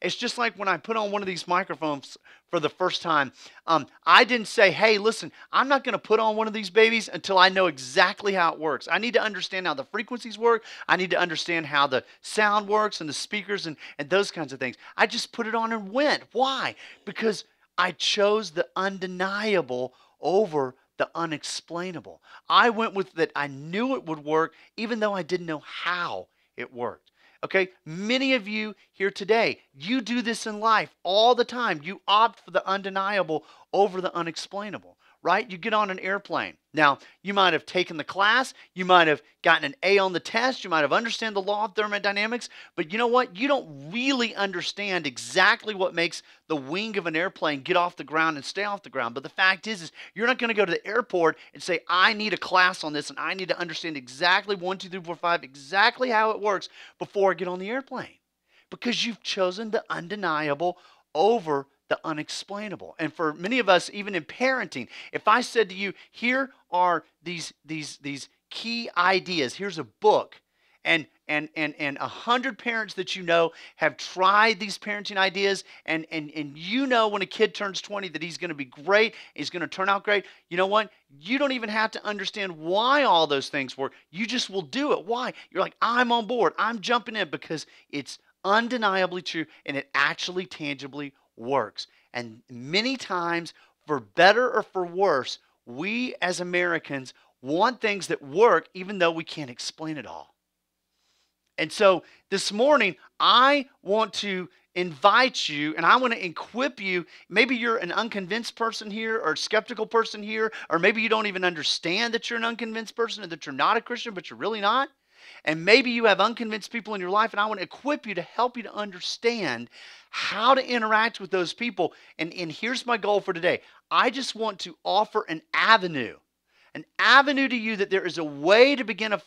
It's just like when I put on one of these microphones for the first time. I didn't say, hey, listen, I'm not going to put on one of these babies until I know exactly how it works. I need to understand how the frequencies work. I need to understand how the sound works and the speakers and those kinds of things. I just put it on and went. Why? Because I chose the undeniable over the unexplainable. I went with that. I knew it would work, even though I didn't know how it worked. Okay, many of you here today, you do this in life all the time. You opt for the undeniable over the unexplainable, right? You get on an airplane. Now, you might have taken the class, you might have gotten an A on the test, you might have understood the law of thermodynamics, but you know what? You don't really understand exactly what makes the wing of an airplane get off the ground and stay off the ground. But the fact is you're not going to go to the airport and say, I need a class on this and I need to understand exactly 1, 2, 3, 4, 5, exactly how it works before I get on the airplane. Because you've chosen the undeniable over the unexplainable. And for many of us, even in parenting, if I said to you, here are these key ideas, here's a book, and 100 parents that you know have tried these parenting ideas, and you know when a kid turns 20 that he's going to be great, he's going to turn out great. You know what? You don't even have to understand why all those things work. You just will do it. Why? You're like, I'm on board. I'm jumping in because it's undeniably true and it actually tangibly works. And many times, for better or for worse, we as Americans want things that work even though we can't explain it all. And so this morning, I want to invite you and I want to equip you. Maybe you're an unconvinced person here or a skeptical person here, or maybe you don't even understand that you're an unconvinced person and that you're not a Christian, but you're really not. And maybe you have unconvinced people in your life, and I want to equip you to help you to understand how to interact with those people. And here's my goal for today. I just want to offer an avenue to you that there is a way to begin a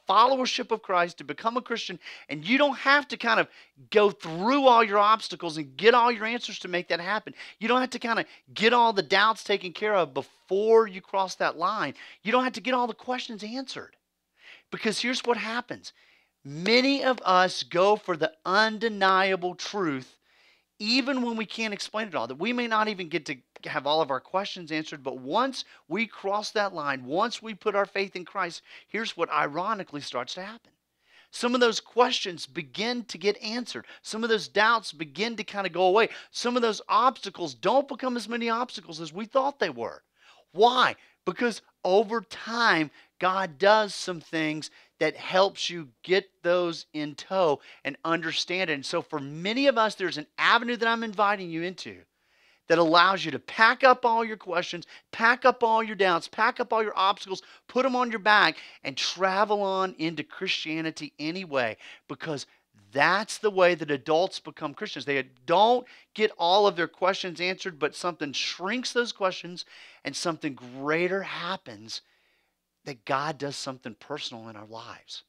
followership of Christ, to become a Christian, and you don't have to kind of go through all your obstacles and get all your answers to make that happen. You don't have to kind of get all the doubts taken care of before you cross that line. You don't have to get all the questions answered. Because here's what happens. Many of us go for the undeniable truth even when we can't explain it all, that we may not even get to have all of our questions answered, but once we cross that line, once we put our faith in Christ, here's what ironically starts to happen. Some of those questions begin to get answered. Some of those doubts begin to kind of go away. Some of those obstacles don't become as many obstacles as we thought they were. Why? Because over time, God does some things that helps you get those in tow and understand it. And so for many of us, there's an avenue that I'm inviting you into that allows you to pack up all your questions, pack up all your doubts, pack up all your obstacles, put them on your back, and travel on into Christianity anyway, because that's the way that adults become Christians. They don't get all of their questions answered, but something shrinks those questions and something greater happens, that God does something personal in our lives.